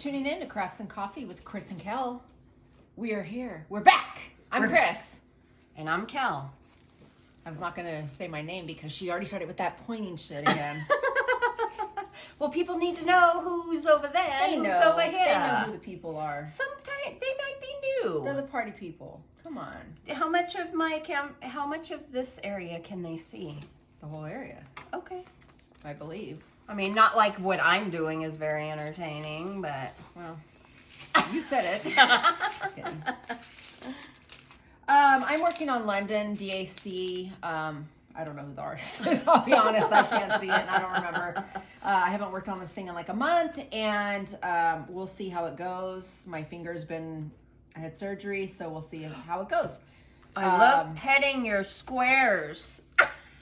tuning in to Crafts and Coffee with Kris and Kel. We are here. We're back. I'm Kris. And I'm Kel. I was not going to say my name because she already started with that pointing shit again. Well, people need to know who's over there and who's over here. They know who the people are. Sometimes they might be new. They're the party people. Come on. How much of how much of this area can they see? The whole area. Okay. I believe. I mean, not like what I'm doing is very entertaining, but well, you said it. Just kidding. I'm working on London, DAC. I don't know who the artist is. I'll be honest. I can't see it. And I don't remember. I haven't worked on this thing in like a month, and we'll see how it goes. My finger's been, I had surgery, so we'll see how it goes. I love petting your squares.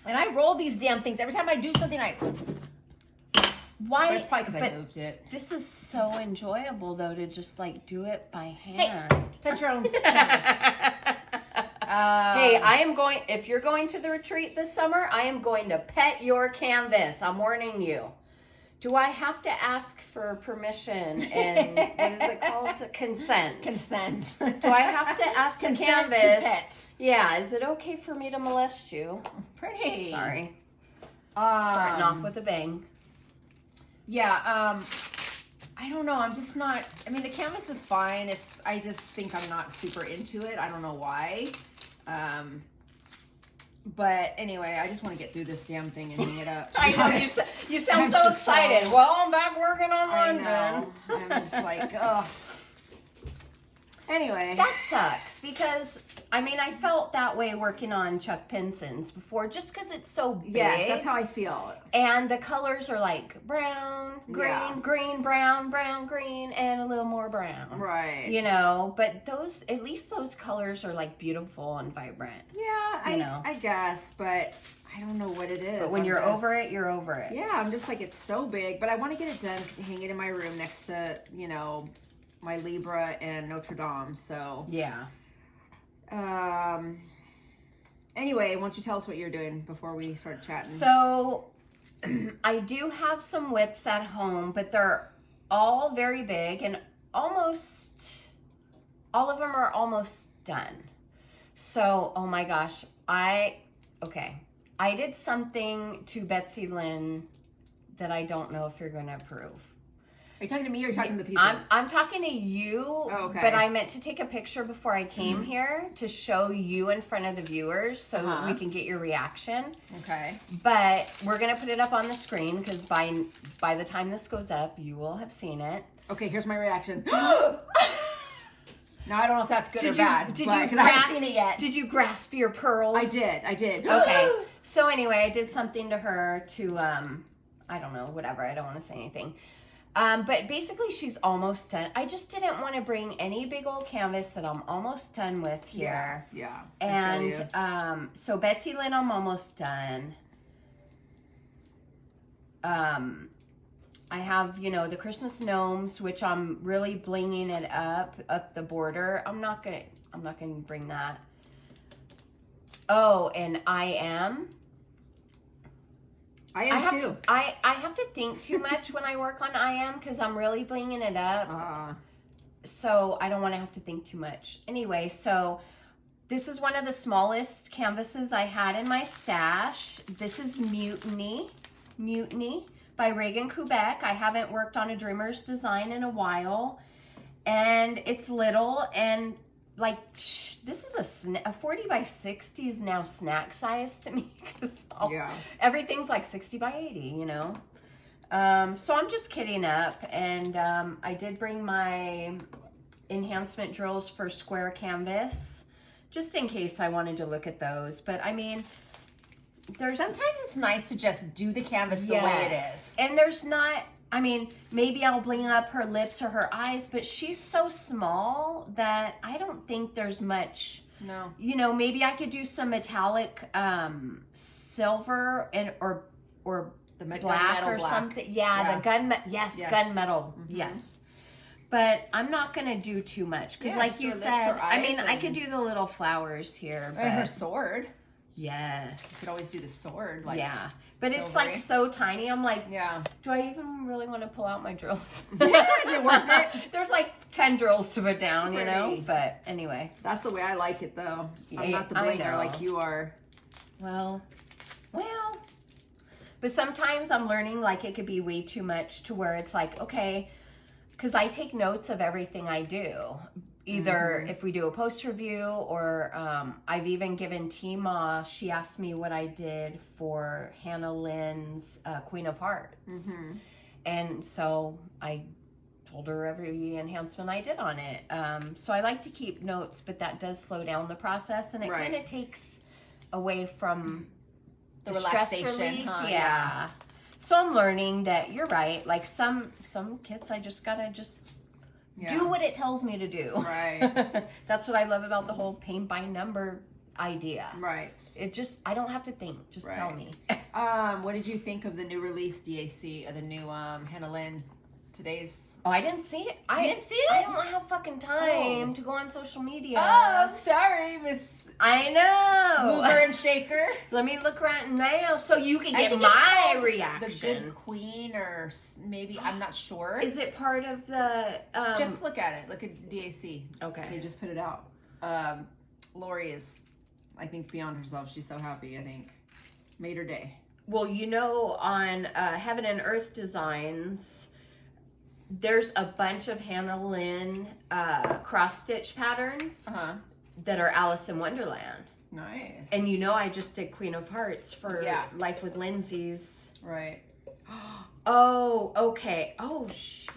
And I roll these damn things. Every time I do something, Why? But it's probably because I moved it. This is so enjoyable, though, to just like do it by hand. Hey, touch your own canvas. Hey, I am going, if you're going to the retreat this summer, I am going to pet your canvas. I'm warning you. Do I have to ask for permission and what is it called? Consent. Consent. Do I have to ask the Consent to canvas? pet. Yeah, is it okay for me to molest you? Pretty. Sorry. Starting off with a bang. Yeah, I don't know. I'm just not, I mean, the canvas is fine. I just think I'm not super into it. I don't know why. But anyway, I just want to get through this damn thing and hang it up. I know, you sound so excited. Well, I'm back working on London. I'm just like, ugh. Anyway. That sucks because, I mean, I felt that way working on Chuck Pinson's before just because it's so big. Yes, that's how I feel. And the colors are like brown, green, Yeah. green, brown, brown, green, and a little more brown. Right. You know, but those, at least those colors are like beautiful and vibrant. Yeah, I guess, but I don't know what it is. But when you're over it, you're over it. Yeah, I'm just like, it's so big, but I want to get it done, hang it in my room next to, you know, my Libra and Notre Dame, so. Yeah. Anyway, why don't you tell us what you're doing before we start chatting? So, I do have some WIPs at home, but they're all very big and almost, all of them are almost done. So, oh my gosh, I did something to Betsy Lynn that I don't know if you're going to approve. Are you talking to me or are you talking to the people? I'm talking to you, okay. But I meant to take a picture before I came here to show you in front of the viewers so we can get your reaction. Okay. But we're going to put it up on the screen because by the time this goes up, you will have seen it. Okay, here's my reaction. Now, I don't know if that's good or bad. Did you grasp, I haven't seen it yet. Did you grasp your pearls? I did. Okay. So anyway, I did something to her to, I don't know, whatever. I don't want to say anything. But basically, she's almost done. I just didn't want to bring any big old canvas that I'm almost done with here. Yeah. And so Betsy Lynn, I'm almost done. I have, you know, the Christmas gnomes, which I'm really blinging it up the border. I'm not gonna bring that. Oh, and I am too. I have to think too much when I work on IM because I'm really blinging it up. So I don't want to have to think too much. Anyway, so this is one of the smallest canvases I had in my stash. This is Mutiny by Regan Kubecek. I haven't worked on a Dreamer's design in a while. And it's little and like, this is a 40 by 60 is now snack size to me because everything's like 60 by 80, you know. So I'm just kidding up, and I did bring my enhancement drills for square canvas just in case I wanted to look at those. But I mean, sometimes it's nice to just do the canvas the way it is. And there's not, I mean, maybe I'll bling up her lips or her eyes, but she's so small that I don't think there's much. No. You know, maybe I could do some metallic silver and or the black or something. Yeah, the gunmetal. Mm-hmm. Yes. But I'm not going to do too much because like you said, I mean, I could do the little flowers here. But her sword. Yes. You could always do the sword. Like, yeah. But it's silvery. like so tiny. I'm like, yeah. do I even really want to pull out my drills? Is it worth it? There's like 10 drills to put down, you know? Pretty. But anyway. That's the way I like it, though. Yeah, I'm not the I blinger know. like you are. Well. But sometimes I'm learning like it could be way too much to where it's like, okay, because I take notes of everything I do. Either if we do a post review or I've even given Tima, she asked me what I did for Hannah Lynn's Queen of Hearts. Mm-hmm. And so I told her every enhancement I did on it. So I like to keep notes, but that does slow down the process and it Right. kind of takes away from The stress relaxation, relief. huh? Yeah. So I'm learning that you're right. Like some kits I just gotta do what it tells me to do. Right. That's what I love about the whole paint by number idea. Right. It just, I don't have to think. Just tell me. What did you think of the new release DAC, the new Hannah Lynn today's? Oh, I didn't see it. You didn't see it? I don't have fucking time to go on social media. Oh, I'm sorry, Miss I know. Mover and Shaker. Let me look right now so you can I get think it's my called reaction. The Good Queen, or maybe, I'm not sure. Is it part of the... Just look at it. Look at DAC. Okay. They just put it out. Lori is, I think, beyond herself. She's so happy, I think. Made her day. Well, you know, on Heaven and Earth Designs, there's a bunch of Hannah Lynn cross-stitch patterns that are Alice in Wonderland. Nice. And you know I just did Queen of Hearts for Yeah. Life with Lindsay's. Right. Oh, okay. Oh, shit.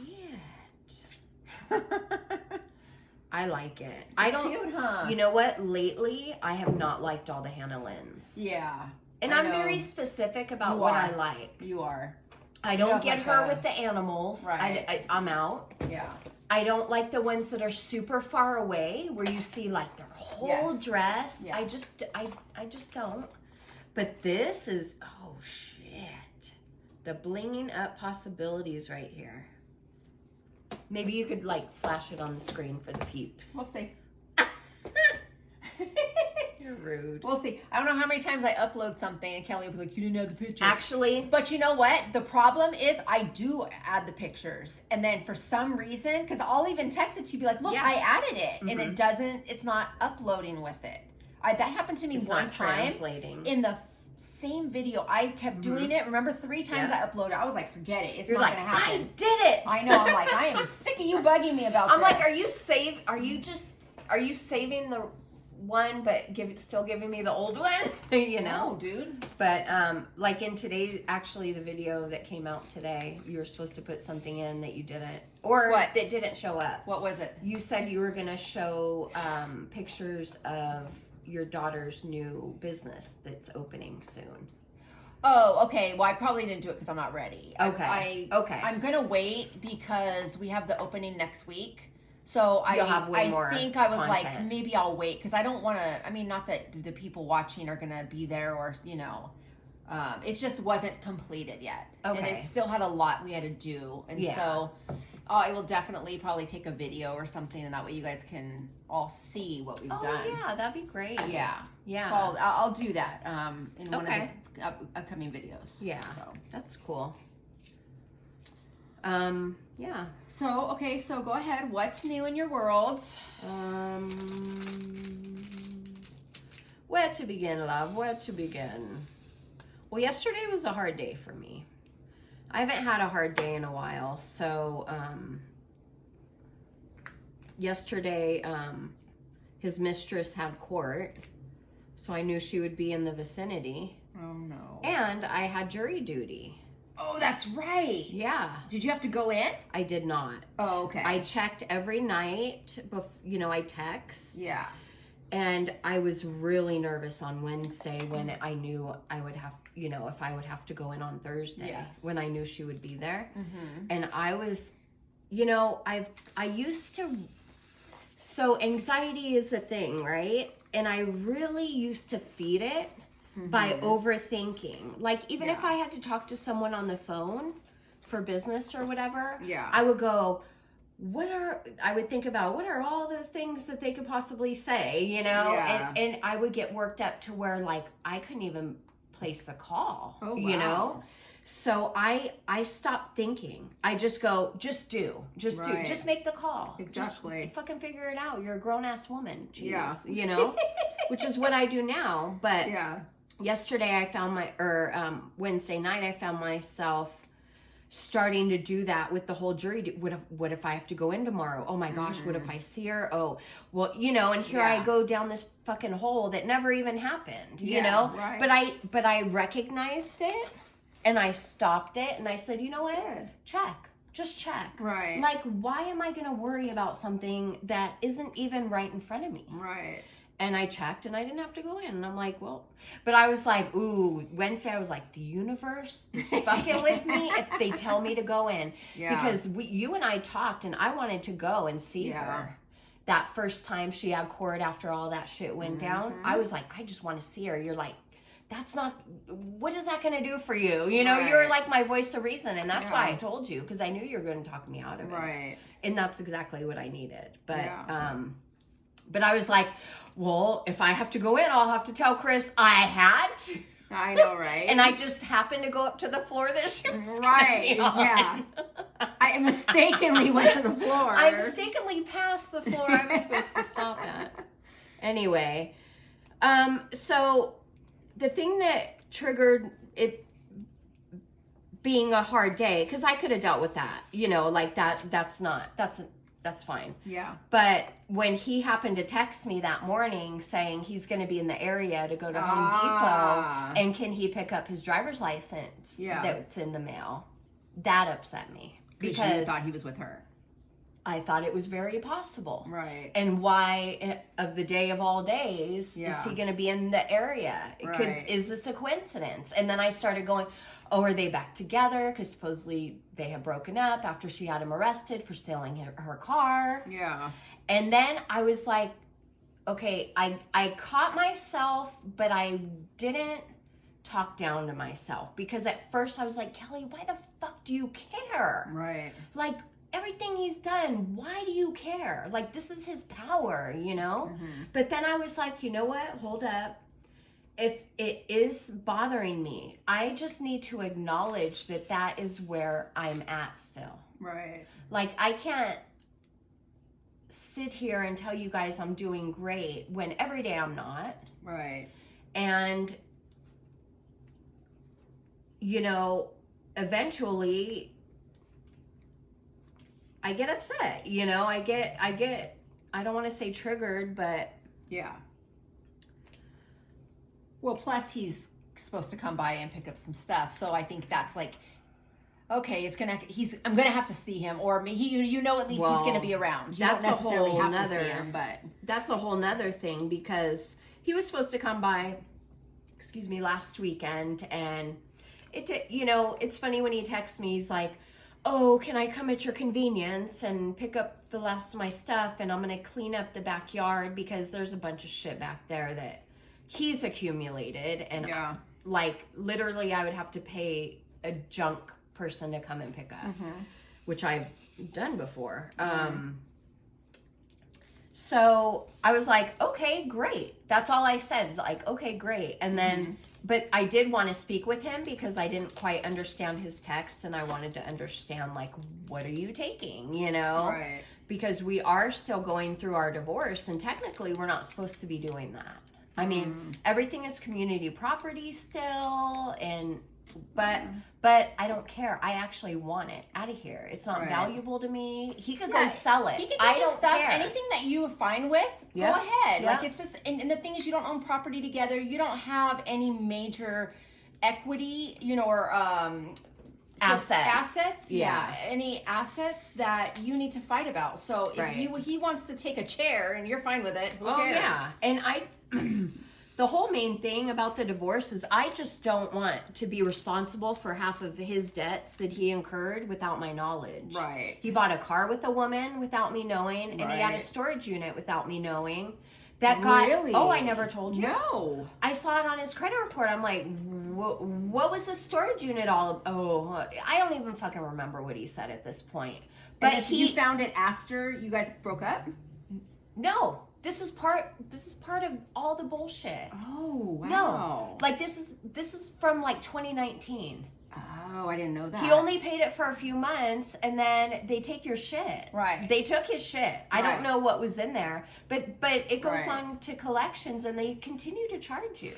I like it. I don't... Cute, huh? You know what? Lately, I have not liked all the Hannah Lynn's. Yeah. And I I'm know. very specific about You what are. I like. You are. I You don't have get like her a- with the animals. Right. I'm out. Yeah. I don't like the ones that are super far away where you see like their whole Yes. dress. Yeah. I just don't. But this is, oh shit. The blinging up possibilities right here. Maybe you could like flash it on the screen for the peeps. We'll see. You're rude. We'll see. I don't know how many times I upload something and Kelly will be like, you didn't add the picture. Actually, But you know what? The problem is I do add the pictures. And then for some reason, because I'll even text it to you, be like, look, Yeah. I added it. And Mhm. it doesn't, it's not uploading with it. That happened to me it's one not time translating. in the same video. I kept doing it. Remember 3 times Yeah. I uploaded. I was like, forget it. It's You're not like, going to happen. I did it. I know. I'm like, I am sick of you bugging me about I'm this. like, are you saving the one but still giving me the old one? You know? No, dude. But like in today's, actually the video that came out today, you were supposed to put something in that you didn't, or What? that didn't show up. What was it? You said you were gonna show pictures of your daughter's new business that's opening soon. Oh, okay. Well, I probably didn't do it because I'm not ready. Okay. I'm gonna wait because we have the opening next week. So You'll have way I more think I was like, content. maybe I'll wait because I don't want to. I mean, not that the people watching are gonna be there or it just wasn't completed yet. Okay. And it still had a lot we had to do, and Yeah. so I will definitely probably take a video or something, and that way you guys can all see what we've Oh done. yeah, that'd be great. Yeah. Yeah. So I'll do that in one Okay. of the upcoming videos. Yeah. So. That's cool. Yeah. So, okay, so go ahead. What's new in your world? Where to begin, love? Where to begin? Well, yesterday was a hard day for me. I haven't had a hard day in a while. So, yesterday, his mistress had court. So I knew she would be in the vicinity. Oh, no. And I had jury duty. Oh, that's right. Yeah. Did you have to go in? I did not. Oh, okay. I checked every night, I text. Yeah. And I was really nervous on Wednesday when I knew I would have, if I would have to go in on Thursday, Yes. when I knew she would be there. Mm-hmm. And I was, I used to, so anxiety is a thing, right? And I really used to feed it by overthinking. Like, even if Yeah. I had to talk to someone on the phone for business or whatever, Yeah. I would go, I would think about what are all the things that they could possibly say, you know? Yeah. And I would get worked up to where like I couldn't even place the call, Oh, you wow. know? So I stopped thinking. I just go, just do, Right. just make the call. Exactly. Just fucking figure it out. You're a grown ass woman. Jeez, Yeah. you know, which is what I do now. But Yeah. yesterday I found Wednesday night, I found myself starting to do that with the whole jury. What if I have to go in tomorrow? Oh my gosh, what if I see her? Oh, well, you know, and here I go down this fucking hole that never even happened, you know? Right. But I recognized it and I stopped it and I said, you know what? Check. Just check. Right. Like, why am I going to worry about something that isn't even right in front of me? Right. And I checked and I didn't have to go in. And I'm like, well, but I was like, ooh, Wednesday, I was like, the universe is fucking with me if they tell me to go in. Yeah. Because you and I talked and I wanted to go and see her. That first time she had court after all that shit went down, I was like, I just want to see her. You're like, that's not, what is that going to do for you? You know, you're like my voice of reason. And that's why I told you, because I knew you were going to talk me out of it. Right. And that's exactly what I needed. But I was like, well, if I have to go in, I'll have to tell Kris I had to. I know, right? And I just happened to go up to the floor that she was right. Yeah. I mistakenly went to the floor. I mistakenly passed the floor I was supposed to stop at. Anyway, so the thing that triggered it being a hard day, because I could have dealt with that, you know, like that's fine. Yeah. But when he happened to text me that morning saying he's going to be in the area to go to Home Depot and can he pick up his driver's license that's in the mail, that upset me. Because you thought he was with her. I thought it was very possible. Right. And why, of the day of all days, is he going to be in the area? Is this a coincidence? And then I started going, oh, are they back together? Because supposedly they have broken up after she had him arrested for stealing her car. Yeah. And then I was like, okay, I caught myself, but I didn't talk down to myself. Because at first I was like, Kelly, why the fuck do you care? Right. Like, everything he's done, why do you care? Like, this is his power, you know? Mm-hmm. But then I was like, you know what? Hold up. If it is bothering me, I just need to acknowledge that is where I'm at still. Right. Like, I can't sit here and tell you guys I'm doing great when every day I'm not. Right. And, you know, eventually I get upset, you know, I don't want to say triggered, but yeah. Well, plus he's supposed to come by and pick up some stuff. So I think that's like, okay, I'm going to have to see him, or you know, at least he's going to be around. You that's don't a necessarily whole have nother, to see him, but that's a whole nother thing, because he was supposed to come by, last weekend. And you know, it's funny when he texts me, he's like, oh, can I come at your convenience and pick up the last of my stuff? And I'm going to clean up the backyard because there's a bunch of shit back there that he's accumulated. And like, literally I would have to pay a junk person to come and pick up, which I've done before. So I was like, okay, great. That's all I said. Like, okay, great. And then, but I did want to speak with him because I didn't quite understand his text, and I wanted to understand, like, what are you taking, you know? Right. Because we are still going through our divorce, and technically we're not supposed to be doing that. I mean, everything is community property still, and but I don't care. I actually want it out of here. It's not valuable to me. He could go sell it. He can take I his don't stuff. care. Anything that you are fine with, go ahead. Yeah. Like, it's just, and the thing is, you don't own property together. You don't have any major equity, you know, or assets. Yeah. Any assets that you need to fight about. So if he wants to take a chair and you're fine with it, who cares? Yeah. And the whole main thing about the divorce is I just don't want to be responsible for half of his debts that he incurred without my knowledge. Right. He bought a car with a woman without me knowing, and he had a storage unit without me knowing, That got, Really? oh, I never told you. No. I saw it on his credit report. I'm like, what was the storage unit all? Oh, I don't even fucking remember what he said at this point. But you found it after you guys broke up? No, this is part of all the bullshit. Oh, wow. No, like this is from like 2019. Oh, I didn't know that. He only paid it for a few months, and then they take your shit. Right. They took his shit. I don't know what was in there, but it goes on to collections, and they continue to charge you.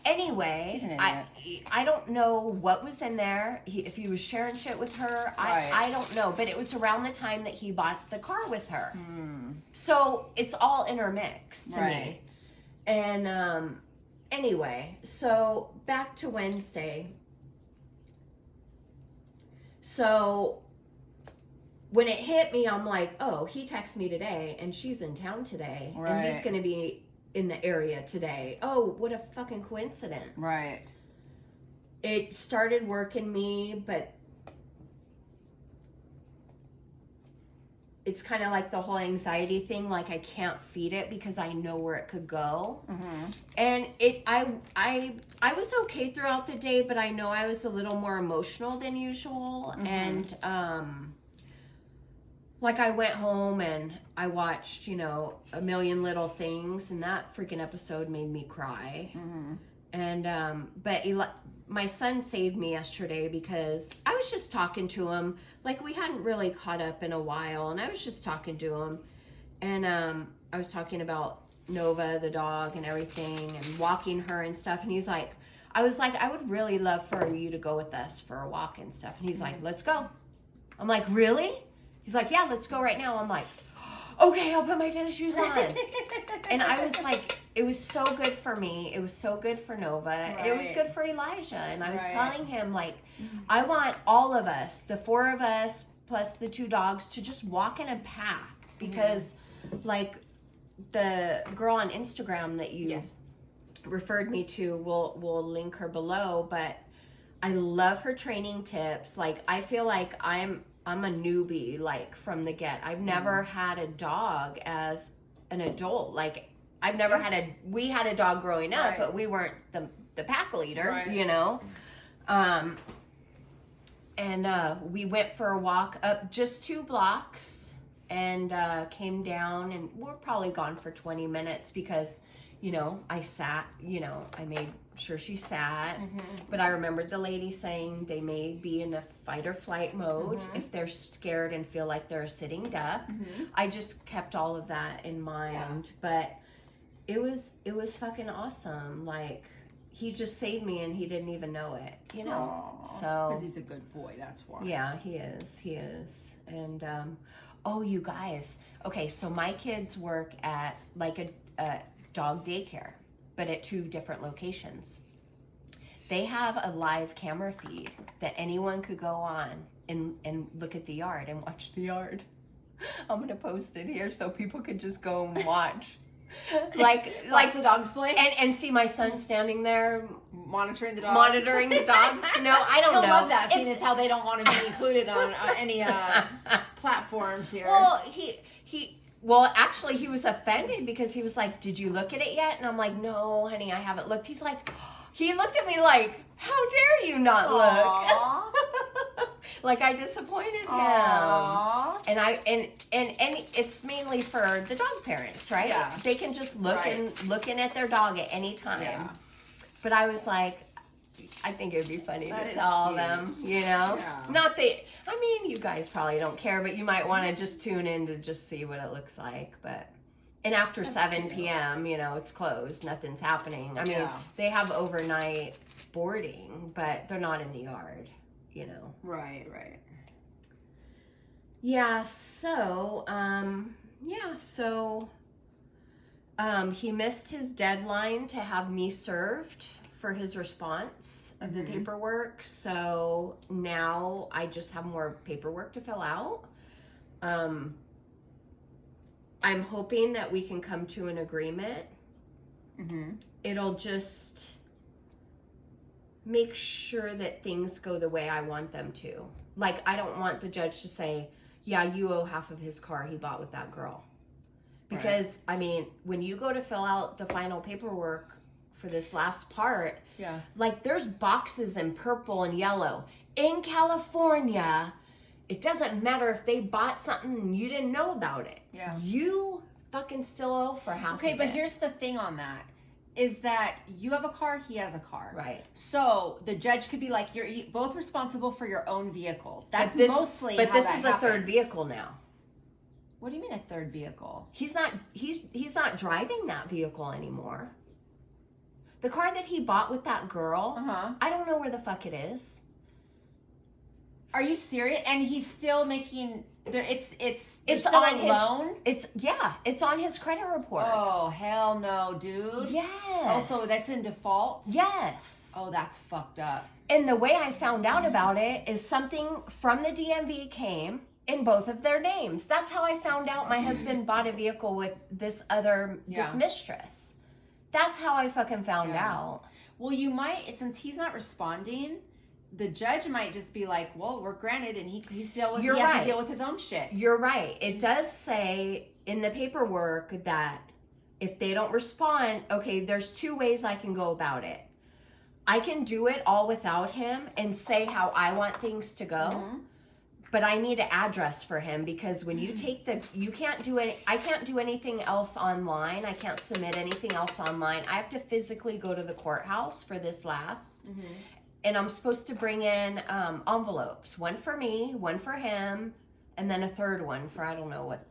Anyway, I don't know what was in there. If he was sharing shit with her, I don't know. But it was around the time that he bought the car with her. So it's all intermixed to me. And anyway, so back to Wednesday. So when it hit me, I'm like, oh, he texted me today and she's in town today. And he's going to be in the area today. Oh, what a fucking coincidence. Right. It started working me, but it's kind of like the whole anxiety thing. Like I can't feed it because I know where it could go. And I was okay throughout the day, but I know I was a little more emotional than usual. And like I went home and I watched, A Million Little Things, and that freaking episode made me cry. And but my son saved me yesterday because I was just talking to him. Like we hadn't really caught up in a while, and I was just talking to him. And I was talking about Nova, the dog, and everything, and walking her and stuff. And he's like, I was like, I would really love for you to go with us for a walk and stuff. And he's like, let's go. I'm like, really? He's like, yeah, let's go right now. I'm like, okay, I'll put my tennis shoes on. And I was like, it was so good for me. It was so good for Nova. Right. It was good for Elijah. And I was telling him, like, I want all of us, the 4 of us, plus the 2 dogs, to just walk in a pack. Because, like, the girl on Instagram that you referred me to, we'll link her below. But I love her training tips. Like, I feel like I'm a newbie, like, from the get. I've never had a dog as an adult. Like, I've never we had a dog growing up, but we weren't the pack leader, And we went for a walk up just 2 blocks and came down, and we're probably gone for 20 minutes because, I sat, I made sure she sat. But I remembered the lady saying they may be in a fight or flight mode if they're scared and feel like they're a sitting duck. I just kept all of that in mind. But it was fucking awesome. Like, he just saved me and he didn't even know it, Aww, so because he's a good boy, that's why. Yeah, he is. And oh, you guys, okay, so my kids work at like a dog daycare, but at 2 different locations. They have a live camera feed that anyone could go on and look at the yard and watch the yard. I'm gonna post it here so people could just go and watch. like the dogs play and see my son standing there monitoring the dogs. No, I don't know. I love that, seeing as how they don't want to be included on any platforms here. Well, actually, he was offended because he was like, "Did you look at it yet?" And I'm like, "No, honey, I haven't looked." He's like, he looked at me like, "How dare you not look?" Like I disappointed him. And it's mainly for the dog parents, right? Yeah. They can just looking at their dog at any time. Yeah. But I was like, I think it'd be funny to tell them, Yeah. Not that, I mean, you guys probably don't care, but you might want to just tune in to just see what it looks like. And after 7 p.m., it's closed. Nothing's happening. I mean, they have overnight boarding, but they're not in the yard, Right. Yeah, so, he missed his deadline to have me served for his response of the paperwork. So now I just have more paperwork to fill out. I'm hoping that we can come to an agreement. It'll just make sure that things go the way I want them to. Like, I don't want the judge to say, yeah, you owe half of his car he bought with that girl. Because, I mean, when you go to fill out the final paperwork for this last part, like there's boxes in purple and yellow. In California, it doesn't matter if they bought something and you didn't know about it. Yeah. You fucking still owe for half of it. Okay, but here's the thing on that. Is that you have a car, he has a car. Right. So the judge could be like, you're both responsible for your own vehicles. That's But mostly But how this that is a happens. third vehicle now. What do you mean a third vehicle? He's not driving that vehicle anymore. The car that he bought with that girl, I don't know where the fuck it is. Are you serious? And he's still making it's on on his loan? It's on his credit report. Oh, hell no, dude. Yes. Oh, so that's in default? Yes. Oh, that's fucked up. And the way I found out about it is something from the DMV came in both of their names. That's how I found out my husband bought a vehicle with this mistress. That's how I fucking found out. Well, you might, since he's not responding, the judge might just be like, well, we're granted, and he has to deal with his own shit. You're right. It does say in the paperwork that if they don't respond, okay, there's two ways I can go about it. I can do it all without him and say how I want things to go. But I need an address for him, because when you take you can't do it. I can't do anything else online. I can't submit anything else online. I have to physically go to the courthouse for this last. And I'm supposed to bring in envelopes, one for me, one for him, and then a third one for I don't know what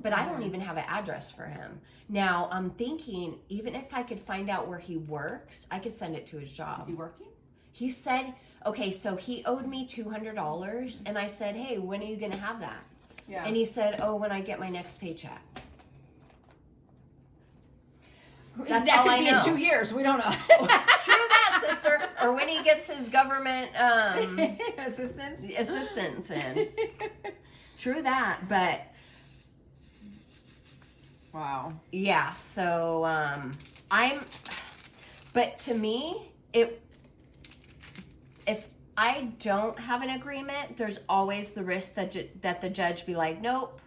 but I don't even have an address for him. Now, I'm thinking, even if I could find out where he works, I could send it to his job. Is he working? He said, okay, so he owed me $200, and I said, hey, when are you going to have that? Yeah. And he said, oh, when I get my next paycheck. That's that all could I be know. in 2 years. We don't know. True that, sister. Or when he gets his government assistance in. True that, but wow. Yeah, so but to me, if I don't have an agreement, there's always the risk that the judge be like, nope.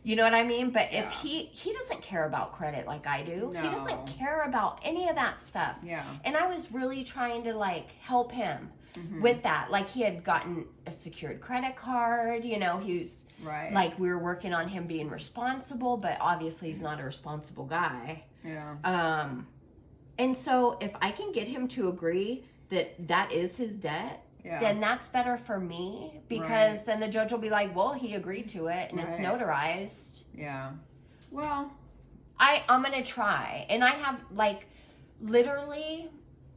You know what I mean? But if he doesn't care about credit like I do. No. He doesn't care about any of that stuff. Yeah. And I was really trying to like help him with that. Like he had gotten a secured credit card, he was like we were working on him being responsible, but obviously he's not a responsible guy. Yeah. And so if I can get him to agree that is his debt, then that's better for me, because then the judge will be like, well, he agreed to it and it's notarized. Yeah. Well, I'm going to try. And I have literally,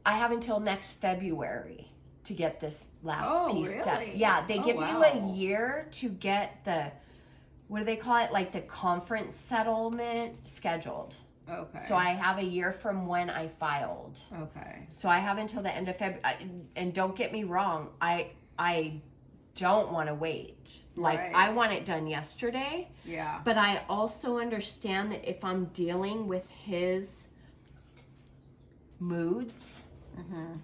I have until next February to get this last piece done. Yeah. They give you a year to get what do they call it? Like the conference settlement scheduled. Okay. So I have a year from when I filed. Okay. So I have until the end of February. And don't get me wrong, I don't want to wait. I want it done yesterday. Yeah. But I also understand that if I'm dealing with his moods,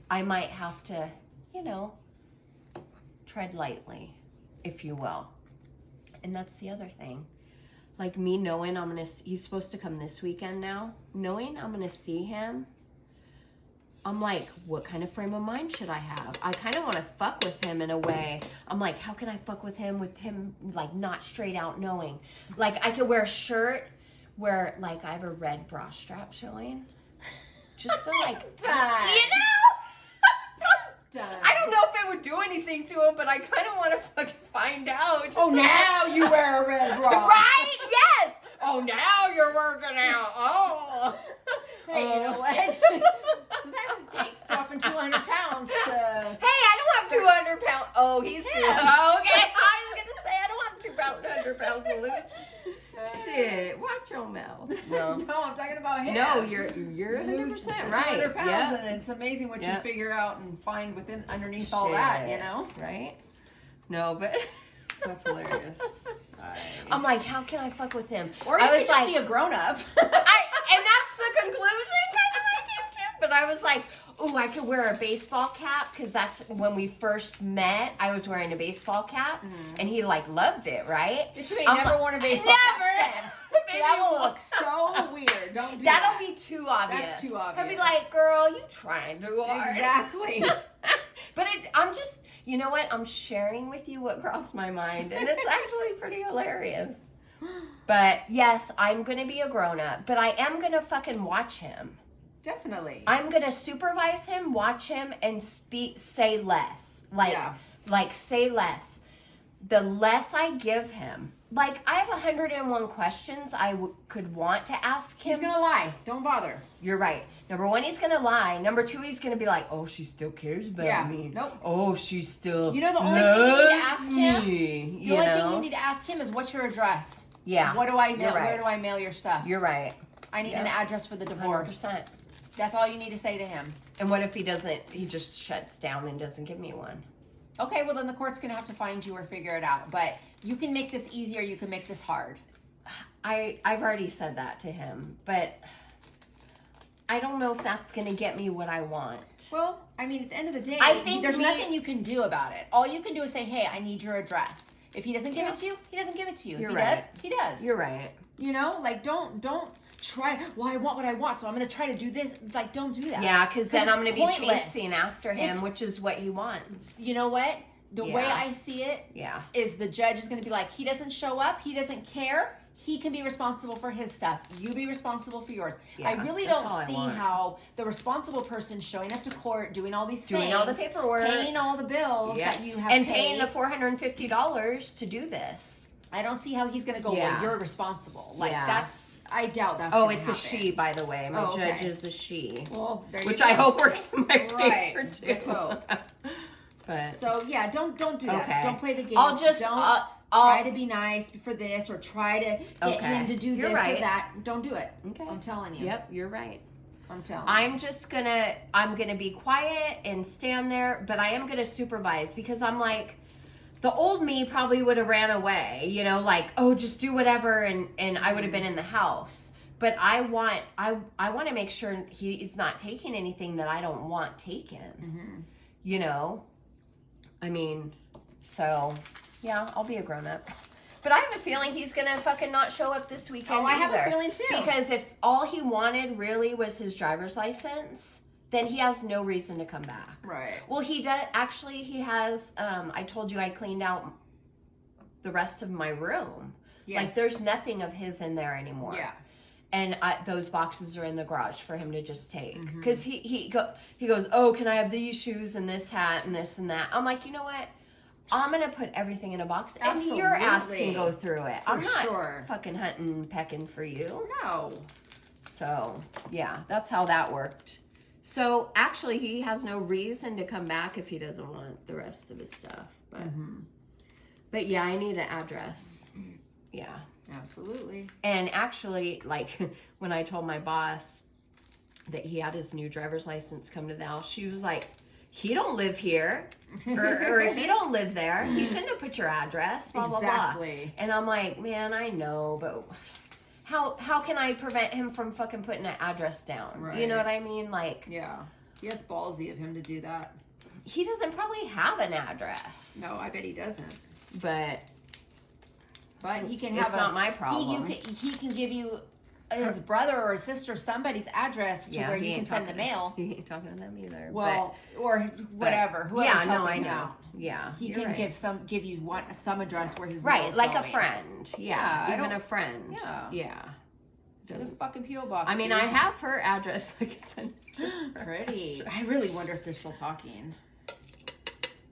I might have to, tread lightly, if you will. And that's the other thing. Like me knowing he's supposed to come this weekend now, knowing I'm going to see him, I'm like, what kind of frame of mind should I have? I kind of want to fuck with him in a way. I'm like, how can I fuck with him like not straight out knowing? Like I could wear a shirt where like I have a red bra strap showing. Just so I don't know if it would do anything to him, but I kind of want to fucking find out. Now you wear a red bra. Right? Yes. Oh, now you're working out. Oh. Hey, you know what? Sometimes it takes dropping 200 pounds to... Hey, I don't have 200 pounds. Oh, he's doing... Oh, okay. I was going to say, I don't have 200 pounds to lose. Shit, watch your mouth. No, I'm talking about him. No, you're 100% right. 200 pounds, and it's amazing what you figure out and find underneath all that, Right? No, but that's hilarious. I'm like, how can I fuck with him? Or you could just be a grown up. And that's the conclusion kind of I came to. But I was like, oh, I could wear a baseball cap, because that's when we first met. I was wearing a baseball cap, and he loved it, right? But you ain't never worn a baseball cap. So that will look so weird. Don't do that. That'll be too obvious. That's too obvious. I'll be like, girl, you trying too hard. Exactly. But I'm just, you know what? I'm sharing with you what crossed my mind, and it's actually pretty hilarious. But yes, I'm going to be a grown-up, but I am going to fucking watch him. Definitely. I'm going to supervise him, watch him, and say less. Like, say less. The less I give him, like, I have 101 questions I could want to ask him. He's going to lie. Don't bother. You're right. Number one, he's going to lie. Number two, he's going to be like, oh, she still cares about me. Nope. Oh, she still You know, the only thing you need to ask me. him, the only thing you need to ask him is, what's your address? Yeah. What do I mail? Right. Where do I mail your stuff? You're right. I need an address for the divorce. 100%. That's all you need to say to him. And what if he just shuts down and doesn't give me one? Okay, well then the court's going to have to find you or figure it out. But you can make this easy or you can make this hard. I've already said that to him, but I don't know if that's going to get me what I want. Well, I mean, at the end of the day, I think there's nothing you can do about it. All you can do is say, hey, I need your address. If he doesn't give it to you, he doesn't give it to you. You're if right. He does. You're right. You know, like don't try. Well, I want what I want, so I'm going to try to do this. Like, don't do that. Yeah, because then I'm going to be pointless. chasing after him, which is what he wants. You know what? The way I see it is the judge is going to be like, he doesn't show up. He doesn't care. He can be responsible for his stuff. You be responsible for yours. Yeah, I really don't see how the responsible person showing up to court, doing all these things, doing all the paperwork, paying all the bills that you have and paid, paying the $450 to do this. I don't see how he's going to go, well, you're responsible. Like, I doubt that's Oh, it's happen. a she, by the way. My judge is a she. Well, there you which go. I hope works in my favor, too. Let's hope. But so, yeah, don't do that. Okay. Don't play the game. I'll just... try to be nice for this, or try to get him to do this or that. Don't do it. Okay. I'm telling you. Yep, you're right. I'm telling you. I'm gonna be quiet and stand there, but I am gonna supervise, because I'm like, the old me probably would have ran away, you know, like, oh, just do whatever, and I would have been in the house. But I want to make sure he's not taking anything that I don't want taken. Mm-hmm. You know, I mean, so. Yeah, I'll be a grown-up. But I have a feeling he's going to fucking not show up this weekend I have a feeling, too. Because if all he wanted really was his driver's license, then he has no reason to come back. Right. Well, he does. Actually, he has, I told you I cleaned out the rest of my room. Yes. Like, there's nothing of his in there anymore. Yeah. And those boxes are in the garage for him to just take. Because he goes, oh, can I have these shoes and this hat and this and that? I'm like, you know what? I'm going to put everything in a box, and your ass can go through it. I'm not fucking hunting, pecking for you. No. So, yeah, that's how that worked. So, actually, he has no reason to come back if he doesn't want the rest of his stuff. But yeah, I need an address. Yeah. Absolutely. And actually, like, when I told my boss that he had his new driver's license come to the house, she was like, he don't live here, or he don't live there. He shouldn't have put your address, blah, blah, blah. And I'm like, man, I know, but how can I prevent him from fucking putting an address down? Right. You know what I mean? Like, yeah. Yeah, it's ballsy of him to do that. He doesn't probably have an address. No, I bet he doesn't. But he can have it's not my problem. He can give you his brother or his sister, somebody's address to where you can send the mail. He ain't talking to them either. Well, or whatever. Yeah, no, I know. Yeah, he can give you some address where his right, like going. A friend. Yeah, even a friend. Yeah. Get a fucking P.O. box. I mean, I have her address, like I said. Pretty. I really wonder if they're still talking.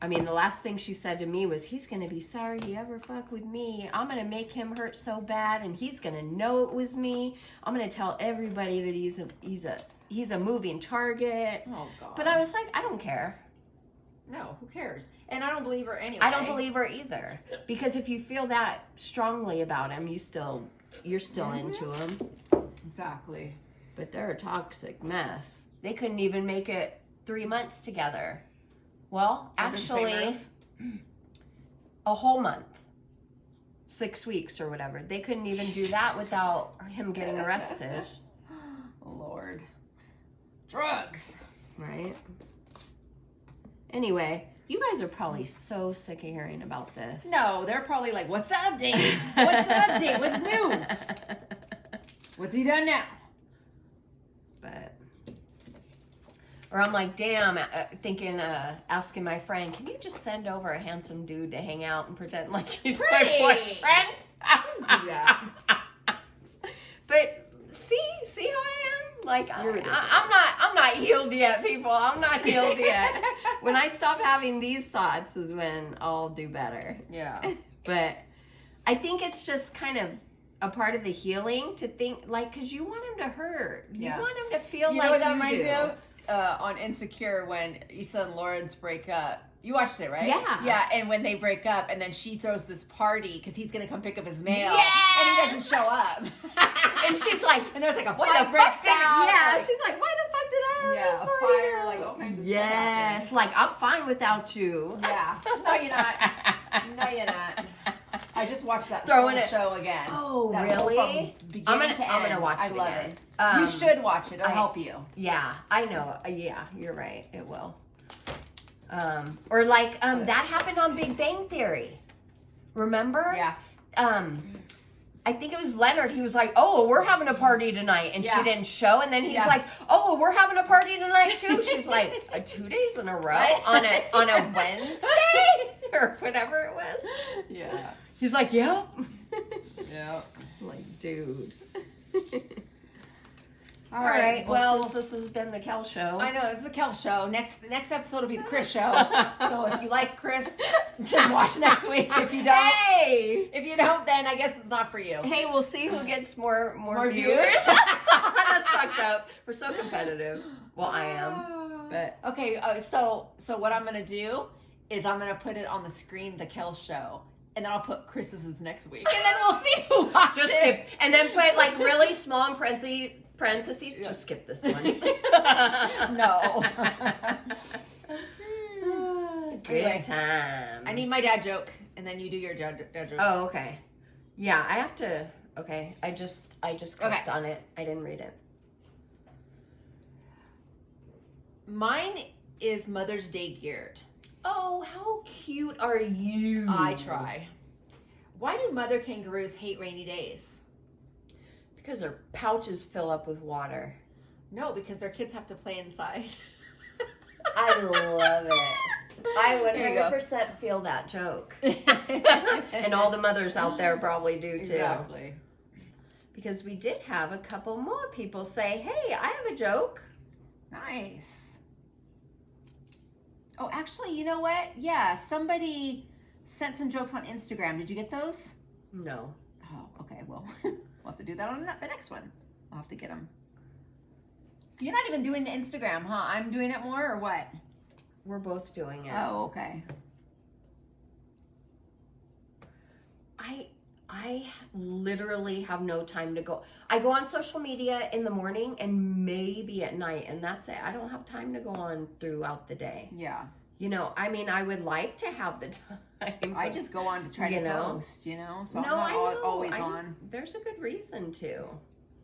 I mean, the last thing she said to me was, he's going to be sorry he ever fucked with me. I'm going to make him hurt so bad, and he's going to know it was me. I'm going to tell everybody that he's a moving target. Oh, God. But I was like, I don't care. No, who cares? And I don't believe her anyway. I don't believe her either. Because if you feel that strongly about him, you're still into him. Exactly. But they're a toxic mess. They couldn't even make it 3 months together. Well, actually, a whole month. 6 weeks or whatever. They couldn't even do that without him getting arrested. Lord. Drugs. Right? Anyway, you guys are probably so sick of hearing about this. No, they're probably like, what's the update? What's the update? What's new? What's he done now? But, or I'm like, damn, thinking, asking my friend, can you just send over a handsome dude to hang out and pretend like he's my boyfriend? Don't do that. But see how I am? Like, I'm not healed yet, people. I'm not healed yet. When I stop having these thoughts is when I'll do better. Yeah. But I think it's just kind of a part of the healing to think, like, because you want him to hurt. You want him to feel you like know what that you reminds do. me of? On Insecure, when Issa and Lawrence break up. You watched it, right? Yeah. Yeah, and when they break up, and then she throws this party because he's going to come pick up his mail. Yes! And he doesn't show up. And she's like, and there's like a what fire the breaks fuck? out. Yeah, Like, she's like, why the fuck did I have yeah, this a party? fire, like all kinds of stuff yes, happens. like, I'm fine without you. Yeah. No, you're not. No, you're not. I just watched that Throwing whole it. show again. Oh, That whole really? from beginning I'm to gonna end. watch I it love again. it. You should watch it. It'll help you. Yeah, I know. Yeah, you're right. It will. Or like, that happened on Big Bang Theory. Remember? Yeah. I think it was Leonard. He was like, "Oh, we're having a party tonight," and she didn't show. And then he's like, "Oh, we're having a party tonight too." She's like, 2 days in a row on a Wednesday or whatever it was. Yeah. He's like, "Yep." Yeah. I'm like, dude. All right. Well, since this has been the Kel show. I know, this is the Kel show. Next episode will be the Kris show. So if you like Kris, then watch next week. If you don't, if you don't, then I guess it's not for you. Hey, we'll see who gets more viewers. That's fucked up. We're so competitive. Well, I am. But okay. So what I'm gonna do is I'm gonna put it on the screen, the Kel show, and then I'll put Chris's next week, and then we'll see who watches. Just skip, and then put like really small in parentheses. Just skip this one. No. Good times. I need my dad joke, and then you do your dad joke. Oh, okay. Yeah, I have to. Okay, I just clicked on it. I didn't read it. Mine is Mother's Day geared. Oh, how cute are you? I try. Why do mother kangaroos hate rainy days? Because their pouches fill up with water. No, because their kids have to play inside. I love it. I would 100% feel that joke. And all the mothers out there probably do too. Exactly. Because we did have a couple more people say, hey, I have a joke. Nice. Oh, actually, you know what? Yeah, somebody sent some jokes on Instagram. Did you get those? No. Oh, okay. Well, we'll have to do that on the next one. I'll have to get them. You're not even doing the Instagram, huh? I'm doing it more, or what? We're both doing it. Oh, okay. I literally have no time to go. I go on social media in the morning and maybe at night, and that's it. I don't have time to go on throughout the day. Yeah. You know, I mean, I would like to have the time. I just go on to try to post, so I'm not always on. There's a good reason to.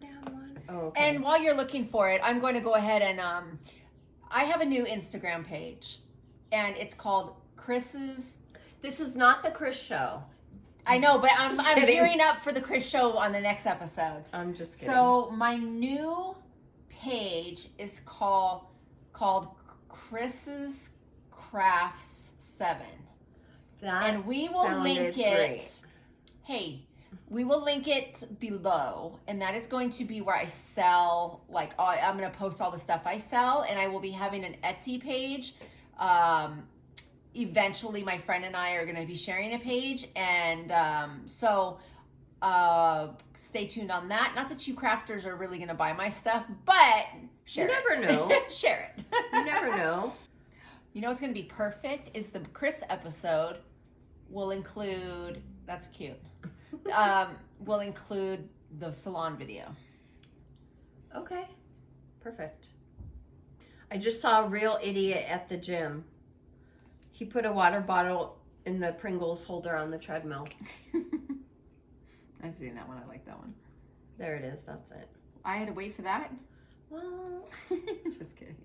Down one. Oh, okay. And while you're looking for it, I'm going to go ahead and I have a new Instagram page, and it's called Kris's. This is not the Kris show. I know, but I'm kidding. gearing up for the Kris show on the next episode. I'm just kidding. So my new page is called Kris's Crafts 7. And we will link it. Great. Hey, we will link it below, and that is going to be where I sell, like, I'm going to post all the stuff I sell, and I will be having an Etsy page. Eventually, my friend and I are going to be sharing a page, and so stay tuned on that. Not that you crafters are really going to buy my stuff, but share it. You never know. Share it. You never know. You know what's going to be perfect is the Kris episode will include, that's cute, will include the salon video. Okay, perfect. I just saw a real idiot at the gym. He put a water bottle in the Pringles holder on the treadmill. I've seen that one. I like that one. There it is. That's it. I had to wait for that? Well, just kidding.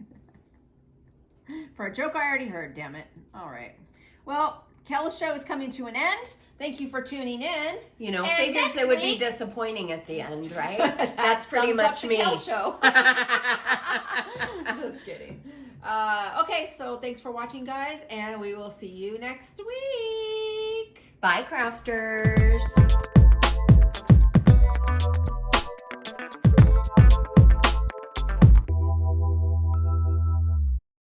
For a joke I already heard, damn it. All right. Well, Kel's show is coming to an end. Thank you for tuning in. You know, And figures next it would be week- disappointing at the end, right? That's pretty Thumbs up much to me. Kel's show. Just kidding. Okay, so thanks for watching, guys, and we will see you next week. Bye, crafters.